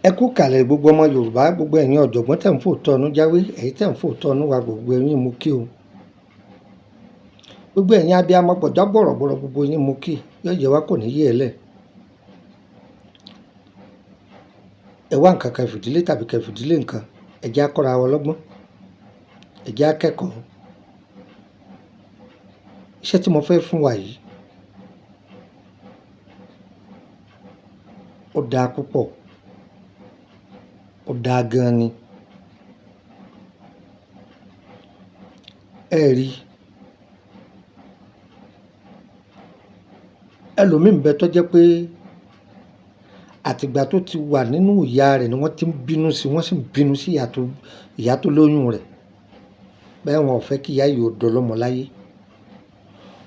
Ẹ kú kàlẹ̀ gbogbo ọmọ Yorùbá, gbogbo ẹ̀yin ọ̀jọ̀gbọ́n tẹ̀ ń fòótọ́ ọnú jáwé, ẹ̀yin tẹ̀ ń fòótọ́ ọnú wa, gbogbo yín mo kí o. Gbogbo ẹ̀yin abiyamọ gbọ̀jọ́ gbọ̀rọ̀gbọ̀rọ̀, gbogbo yín mo kí, yóò jẹ́ wá kò ní yé ẹ lẹ̀. Ẹ wá nǹkan kan fìdílé tàbí kẹ́ fìdílé nǹkan, ẹ jẹ́ á kọ́ra wa lọ́gbọ́n, ẹ jẹ́ á kẹ́kọ̀ọ́. Iṣẹ́ tí mo fẹ́ fún wa yìí ó dáa púpọ̀, ó dáa gan ni. Ẹ rí ẹlòmíì ń bẹ tó jẹ́ pé àtìgbà tó ti wà nínú ìyá rẹ̀ ni wọ́n ti ń bínú sí, wọ́n sì ń bínú sí ìyá tó lóyún rẹ̀, bẹ́ẹ̀ wọn ò fẹ́ kí ìyá yìí ó dọlọ́mọ láyé.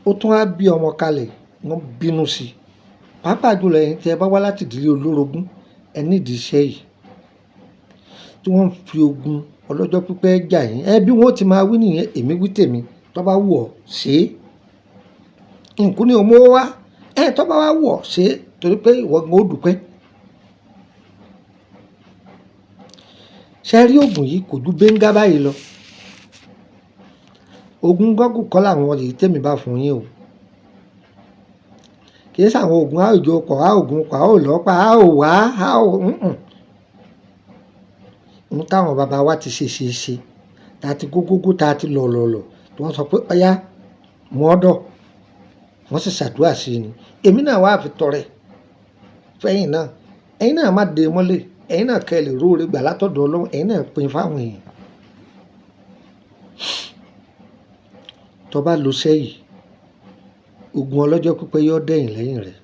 Ó tún á bí ọmọ kalẹ̀, wọ́n bínú sí i. Pàápàá jùlọ ẹ̀yin tí ẹ bá wá láti ìdílé olórogún, ẹ nídìí iṣẹ́ yìí tí wọ́n ń fi ogun ọlọ́jọ́ pípẹ́ jà yín. Bí wọ́n ti máa wí nìyẹn, èmi wí tèmi, tó bá wù ọ́ ṣe é. Nkú ni òmò wá, tó bá wá wù ọ́ ṣe é, torí pé ìwọ gan ó dúpẹ́. Ṣé rí oògùn yìí kò ju bẹ́ńgá báyìí lọ. Oògùn gọ́gù kọ́ làwọn yìí tèmi bá fún yín o. Kì í ṣàwọn oògùn àòjò ọkọ̀, àògùn ọkọ̀, àòlọ́pàá, àòwá, ń táwọn bàbá wa ti ṣe, tá ti gógógó, tá ti lọ̀lọ̀lọ̀, tí wọ́n sọ pé ọyá mú ọ́dọ̀, wọ́n sì ṣàdúrà sí i ni. Èmi náà wá fi tọrẹ fẹ́yìn náà, ẹ̀yin náà má dé mọ́lẹ̀, ẹ̀yin náà kẹ́ lè róore gbà látọ̀dọ̀ Ọlọ́run, ẹ̀yin náà pín fáwọn èèyàn. Tó bá lo iṣẹ́ yìí, ogun ọlọ́jọ́ pípẹ́ yóò dẹ̀yìn lẹ́yìn rẹ̀.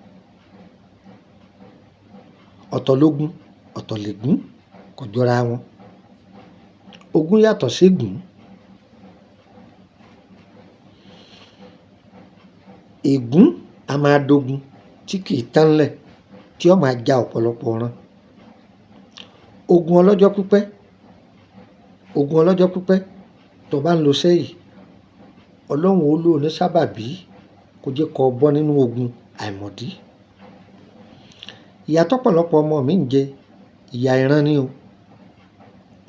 Ọ̀tọ̀ lógun, ọ̀tọ̀ lègún, kò jọra wọn. Ogun yàtọ̀ ségún. Ègún a máa dogun tí kì í tán lẹ̀, tí ó máa ja ọ̀pọ̀lọpọ̀ ọ̀ràn. Ogun ọlọ́jọ́ pípẹ́, tó bá ń lo iṣẹ́ yìí, Ọlọ́run ó lò ní sábàbí kó jẹ́ kó bọ́ nínú ogun àìmọ̀dí. Ìyà tọ́pọ̀lọpọ̀ ọmọ mi ń jẹ, ìyà ìran ni o.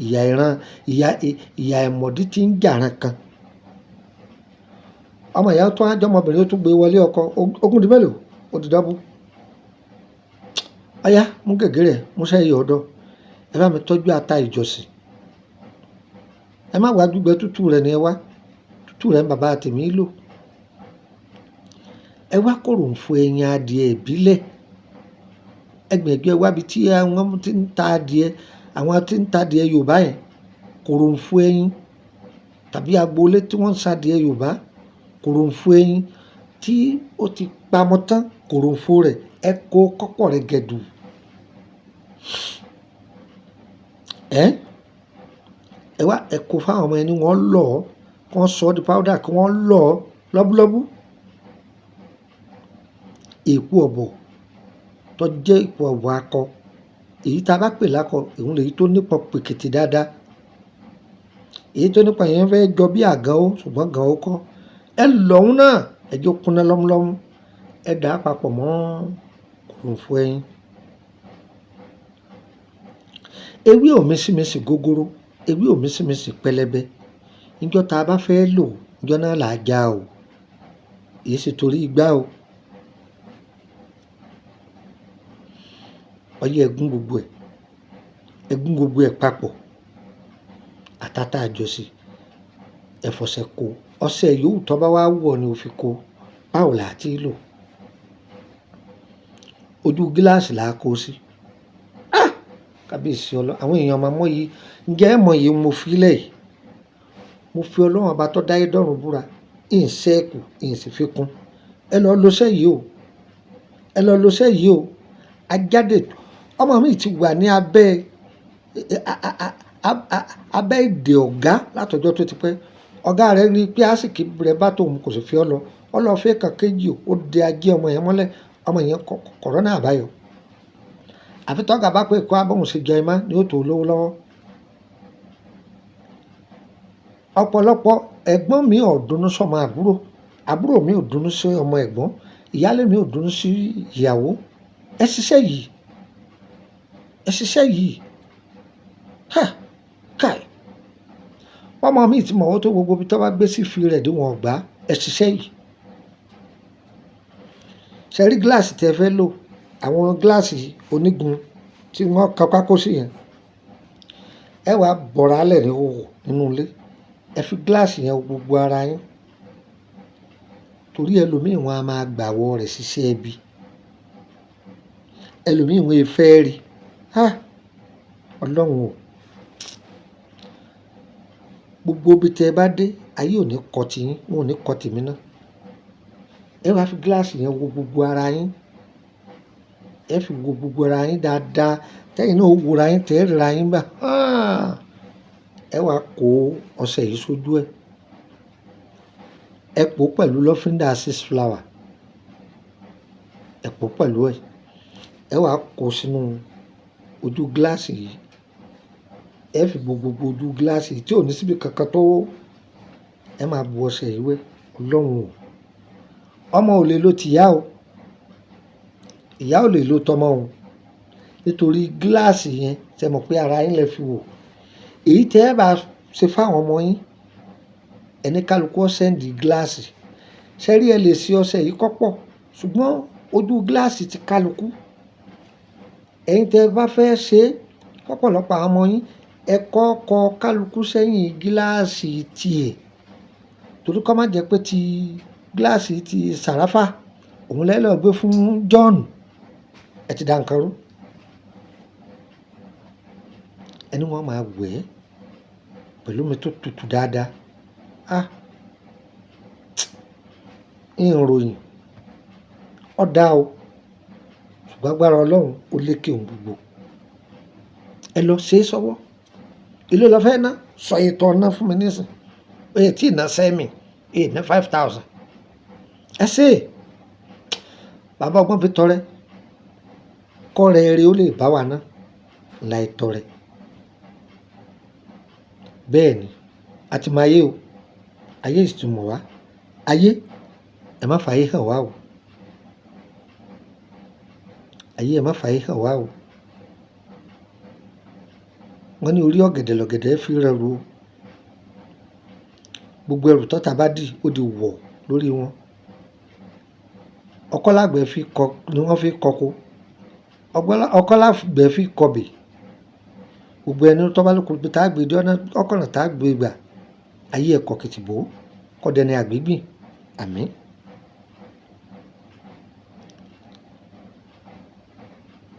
Ìyà ìran, ìyà àìmọ̀dí tí ń jàran kan. Ọmọ ìyá tó ájọ́ ọmọbìnrin ó tún gbé wọlé ọkọ, ogún di mélòó? Ó di dọ́bù. Ọyá mú gègé rẹ̀, mú sẹ́yìn ọ̀dọ̀, ẹ bá mi tọ́jú ata ìjọsìn. Ẹ má wá gbígbẹ tútù rẹ̀ ni ẹ wá, tútù rẹ̀ ń bàbá tèmi lò. Ẹ wá kòròǹfò ẹyin adìẹ ìbílẹ̀. Ẹgbẹ̀gbẹ́ ẹ wá bi tí àwọn tí ń ta adìẹ, àwọn tí ń ta adìẹ Yorùbá yẹn, kòròǹfò ẹyin tàbí agboolé tí wọ́n ń sa adìẹ Yorùbá, kòròǹfò ẹyin tí ó ti pamọ́ tán, kòròǹfò rẹ̀ ẹ kó kọ́pọ̀ rẹ̀ gẹ̀dù. Ẹ wá ẹ kó fáwọn ọmọ ẹni, wọ́n lọ̀ ọ́, kí wọ́n sọ ọ́ di powder, kí wọ́n lọ̀ ọ́ lọ́búlọ́bú. Èpo ọ̀bọ̀ tó jẹ́ èpo ọ̀bọ̀ akọ, èyí tá a bá pè lákọ, òun lèyí tó nípọn pèkìtì dáadáa. Èyí tó nípọn yẹn fẹ́ jọ bí àgàn ó, ṣùgbọ́n àgàn ó kọ́. Ẹ lọ̀ún náà, ẹ jẹ́ ó kúnná lọ́múlọ́mú, ẹ dà á papọ̀ mọ́ kòròǹfò ẹyin. Ewé òmísìmísì gógóró, ewé òmísìmísì pẹlẹbẹ, níjọ́ tá a bá fẹ́ lò, níjọ́ náà là á já o, èyí sì torí igbá o. Ọyẹ́ ẹgún gbogbo ẹ̀ papọ̀, àtàtà àjọsí, ẹ̀fọ̀sẹ̀ kó, ọṣẹ yòówù tó bá wá wọ̀ ni ó fi kó. Báwo là á ti lò? Ojú gíláàsì là á kó sí. Kábíyèsí Ọlọ́run, àwọn èèyàn máa mọ̀ yìí. Ǹjẹ́ ẹ mọ̀ yìí mo fi lẹ̀ yìí? Mo fi Ọlọ́run ọba tó dáyé dọ́run búra, ìǹsẹ́kù, ìǹsìfikún. Ẹ lọ lo iṣẹ́ yìí o. Ẹ lọ lo iṣẹ́ yìí o. Ajáde ọmọ mi ti wà ní abẹ́ ìdè ọ̀gá látọjọ́ tó ti pẹ́. Ọ̀gá rẹ̀ rí pé àsìkò rẹ̀ bá tòun kò sì fi ọ́ lọ. Ó lọ fẹ́ kan kéjì o, ó de ajé ọmọ yẹn mọ́lẹ̀. Ọmọ yẹn kọ̀rọ́nà àbáyọ. Àfi tọ́gà bá pé kó abóhùn sí jẹ imá ni ó tó lówó lọ́wọ́. Ọ̀pọ̀lọpọ̀ ẹ̀gbọ́n mi ò dùnnú sọ́mọ àbúrò, àbúrò mi ò dùnnú sí ọmọ ẹ̀gbọ́n, ìyálé mi ò dùnnú sí ìyàwó. Ẹ ṣiṣẹ́ yìí. ẹ ṣiṣẹ́ yìí káì ọmọ mi ti mọ̀ ọ́ tó gbogbo ibi tó bá gbé sí fi rẹ̀ dé wọn gbà ẹ ṣiṣẹ́ yìí. Ṣe rí gíláàsì tẹ fẹ́ lò àwọn gíláàsì onígun tí wọ́n kan pákó sí yẹn ẹ wàá bọ̀rọ̀ alẹ̀ ní òwò nínú ilé ẹ fi gíláàsì yẹn gbogbo ara yín torí ẹlòmíì wọn a máa gbàwọ̀ rẹ̀ ṣiṣẹ́ ẹbí ẹlòmíì wọn fẹ́ rí ọlọ́run o gbogbo ibi tẹ bá dé ayé ò ní kọ tiyín wọn ò ní kọ tèmi náà ẹ wàá fi gíláàsì yẹn wo gbogbo ara yín ẹ fi wo gbogbo ara yín dáadáa tẹ́yìn náà ó wòra yín tẹ́ ra yín bá ẹ wàá kó ọṣẹ yìí sójú ẹ pò pẹ̀lú lọ́fíńdà 6 flower ẹ pò pẹ̀lú ẹ wàá kó sínú ojú gíláàsì yìí ẹ fi gbogbo ojú gíláàsì yìí tí ò ní síbi kankan tó ẹ máa bu ọṣẹ yìí wẹ̀ ọlọ́run o ọmọ ò lè lo tìyá o ìyá ò lè lo tọmọ o nítorí gíláàsì yẹn ṣe mọ̀ pé ara yín lè fi wò èyí tẹ́ ẹ bá ṣe fáwọn ọmọ yín ẹni kálukú sẹ́ndì gíláàsì ṣẹ́rí ẹ lè ṣe ọṣẹ yìí kọ́pọ̀ ṣùgbọ́n ojú gíláàsì ti kálukú ẹ̀yin tẹ́ ẹ bá fẹ́ ṣe pọ̀pọ̀lọpọ̀ àwọn ọmọ yín ẹ kọ́kọ́ kálukú sẹ́yìn gíláàsì tiẹ̀ torí kọ́ má jẹ́ pé ti gíláàsì ti sàráfà òun lẹ́lọ́ gbé fún John ẹ ti dá nǹkan rú ẹni wọ́n máa wẹ̀ ẹ́ pẹ̀lú mi tó tutù dáadáa ìròyìn ọ̀dà o ṣùgbọ́n agbára ọlọ́run ó lékè ohun gbogbo ẹ lọ ṣe é sọ́wọ́ ilé lọ fẹ́ ná sọ ètò ọ̀nà fún mi nísìn oye tí ì ná sẹ́mi èyí ná 5,000 ẹ ṣe é bàbá ọgbọ́n fi tọrẹ kọ́ rẹ eré ó lè bá wa ná láì tọrẹ bẹ́ẹ̀ ni a ti mọ ayé o ayé ìtumọ̀ wá ayé ẹ má fààyè hàn wá o ayé ẹ má fààyè hàn wá o wọ́n ní orí ọ̀gẹ̀dẹ̀ lọ̀gẹ̀dẹ̀ fi rẹrù o gbogbo ẹrù tọ́ta bá dì ó di wọ̀ lórí wọn ọkọ́lágbẹ̀ ni wọ́n fi kọko ọkọ́lágbẹ̀ fi kọbè gbogbo ẹni tó bá lóko pé tá a gbé dé ọkọ̀nà tá a gbé gbà ayé ẹ̀kọ́ kìtìbó kọ́dẹni àgbégbìn àmín.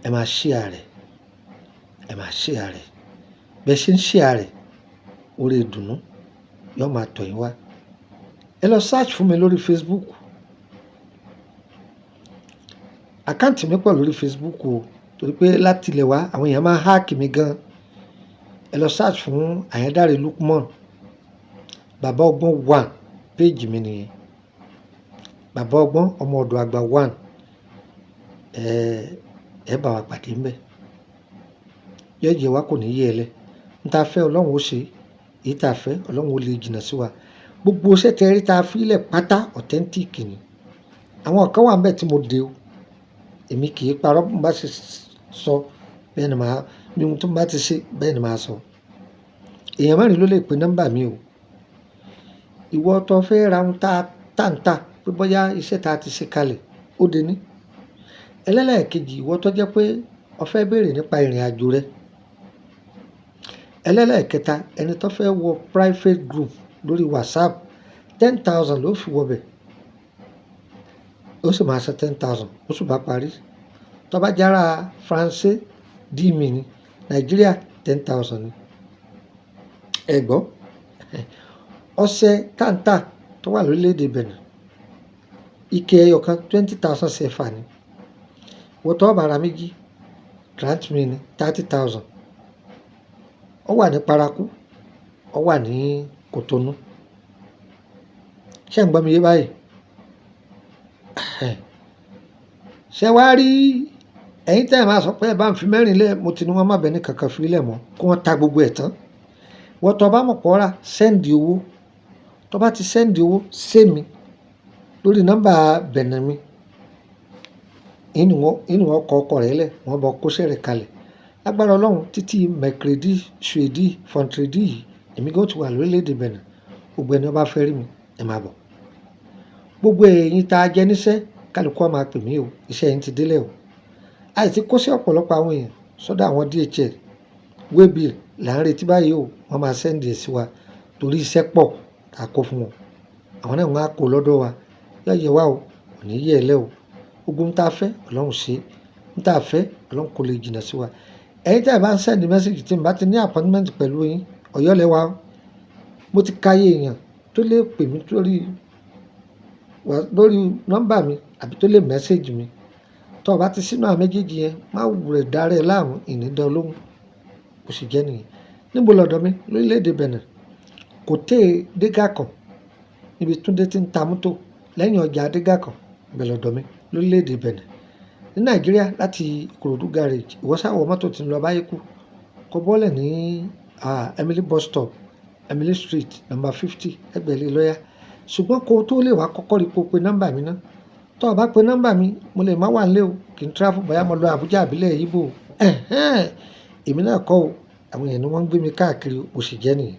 ẹ máa share rẹ̀ bẹ́ẹ̀ ṣe ń share rẹ̀ orí ìdùnnú yóò máa tọ̀ yín wá ẹ lọ search fún mi lórí Facebook àkáǹtì mi pọ̀ lórí Facebook o torí pé láti ilẹ̀ wá àwọn èèyàn máa háàkì mi gan ẹ lọ search fún Àyàndáre Lukman bàbá ọgbọ́n 1 péèjì mi nìyẹn bàbá ọgbọ́n ọmọ ọ̀dọ̀ àgbà 1 ẹ bá wa pàdé ńbẹ yẹ́jẹ̀ wa kò ní yé ẹ lẹ n ta fẹ́ ọlọ́run ó ṣe èyí tá a fẹ́ ọlọ́run ó lè jìnnà sí wa gbogbo sẹ́tẹ̀rí tá a fi ilẹ̀ pátá authentic ni àwọn kan wà ńbẹ̀ tí mo dé o èmi kì í parọ́ bí mo bá ṣe sọ bẹ́ẹ̀ ni màá bí mo tó bá ti ṣe bẹ́ẹ̀ ni màá sọ èèyàn mẹ́rin ló lè pe nọ́mbà mi o ìwọ tó fẹ́ ra ohun tá ń tà pé bóyá iṣẹ́ tá a ti ṣe kalẹ̀ ó dé ní ẹlẹ́lẹ́ẹ̀kejì ìwọ tó jẹ́ pé o fẹ́ béèrè nípa ìrìn àjò rẹ ẹlẹ́lẹ́ẹ̀kẹta ẹni tó fẹ́ wọ private group lórí WhatsApp 10,000 ló fi wọbẹ̀ ó sì máa ṣe 10,000 ó sì bá parí tó bá jára France dìmí ní Nàìjíríà 10,000 ni ẹ gbọ́ ọṣẹ táǹtà tó wà lórílẹ̀‐èdè Benin ike ẹyọ kan 20,000 CFA ni wọ́n tọ́ bàrà méjì grant me ní 30,000 ó wà ní Paraku ó wà ní Kotonu ṣé ń gbọ́ mi yé báyìí ṣé wàá rí ẹ̀yin tẹ́ ẹ̀ máa sọ pé ẹ bá ń fi mẹ́rin lẹ̀ mo ti ní wọ́n má bẹ̀ ní kankan fi lẹ̀ mọ́ kí wọ́n ta gbogbo ẹ̀ tán wọ́n tọ́ bá mọ̀ pọ̀ ra sẹ́ndì owó tó bá ti sẹ́ndì owó sẹ́mi lórí nọ́mbà Benin mi inú wọn kọ ọkọ rẹ̀ lẹ̀ wọ́n bọ kóṣẹ́ rẹ̀ kalẹ̀ lágbára ọlọ́run títí mẹ̀kìrìdì ṣùèdì fọ̀ǹtìrìdì yìí èmi gan ti wà lórílẹ̀‐èdè Benin. Gbogbo ẹni ọba fẹ́ rí mi ẹ máa bọ̀. Gbogbo ẹ̀yin tá a jẹ níṣẹ́ kálukú á máa pè mí o, iṣẹ́ yín ti délẹ̀ o. àìsí kó sí ọ̀pọ̀lọpọ̀ àwọn èèyàn sọ́dọ̀ àwọn DHL waybill là ń retí báyìí o, wọ́n máa sẹ́ndì ẹ̀ sí wa torí iṣẹ́ pọ̀ tá a kó fún wọn. Àwọn náà wọ́n á kó lọ́dọ̀ wa, yóò yẹ wá o, kò ní yẹ ẹ lẹ́ o. Gbogbo ń tá a fẹ́ ọlọ́run ṣe, ń tá a fẹ́ ọlọ́run kò lè jìnnà sí wa. Ẹ̀yin tí ẹ bá ń sẹ́ndì mẹ́sàgì tí n bá ti ní appointment pẹ̀lú yín Ọ̀yọ́ lẹ́wà o. Mo ti káyé èèyàn tó lè pè mí lórí nọ́mbà mi àbí tó lè mẹ́sẹ̀gì mi. Tó o bá ti sínú àwọn méjèèjì yẹn má wulẹ̀ darẹ̀ láàmú ìnídán lóhùn, bó ṣe jẹ́ nìyẹn. Níbo lọ́dọ̀ mi lórílẹ̀‐èdè Benin? Kòtẹ́ Dégàkàn níbi Túndé ti ń ta mọ́tò lẹ́yìn ọjà Dégàkàn ibẹ̀ lọ́dọ̀ mi lórílẹ̀‐èdè Benin. Ní Nàìjíríà láti Ìkòròdú garage ìwọ sáà wọ mọ́tò tí ń lọ Báyékù kó bọ́lẹ̀ ní Emily bus stop Emily street number 50 ẹgbẹ̀lẹ́ lọ́yà. Ṣùgbọ́n kó o tó lè wá kọ́kọ́ rí pe nọ́mbà mi náà. Tó o bá pe nọ́mbà mi mo lè má wà nílé o, kí n travel bóyá mo lọ Àbújá àbílẹ̀ Ìgbò. Èmi náà kọ́ o, àwọn èèyàn ni wọ́n ń gbé mi káàkiri bó ṣe jẹ́ nìyẹn.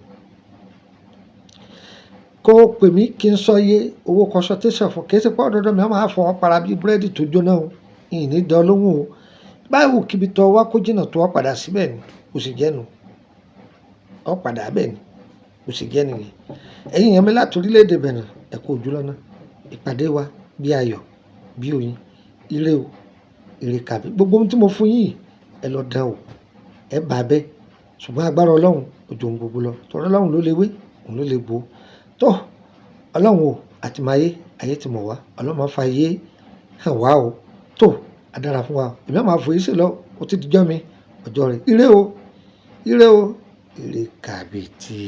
Kó o pè mí kí n sọ iye owó consultation fún kì í ṣe pé ọ̀dọ́dọ́ mi wọ́n máa fọwọ́ para bí búrẹ́dì tó jóná o, ìní dán lóhùn o. Báwo kíbi tó wá kó jìnnà tó wá padà síbẹ̀ ni bó ṣe jẹ́ nu, ọ padà bẹ́ẹ̀ ni bó ṣe jẹ́ nìyẹn. Ẹ̀yin èèyàn mi láti orílẹ̀‐èdè Benin ẹ kú ojú lọ́nà. Ìpàdé wa bí ayọ̀ bí oyin, ire o, ire kàbí. Gbogbo ohun tí mo fún yín ẹ lọ dán o, ẹ bá bẹ́ẹ̀. Ṣùgbọ́n agbára ọlọ́run ojú ohun gbogbo lọ, tọ́rọ ọlọ́run ló lè wé òun ló lè bò ó. Tó ọlọ́run o àti máa yé ayé ti mọ̀ wá, ọlọ́run máa fa ayé hàn wá o. Tó a dára fún wa, èmi máa fòye sí lọ, ó ti dijọ́ mi ọjọ́ rẹ̀. Ire o, ire o, ire kàbí tí.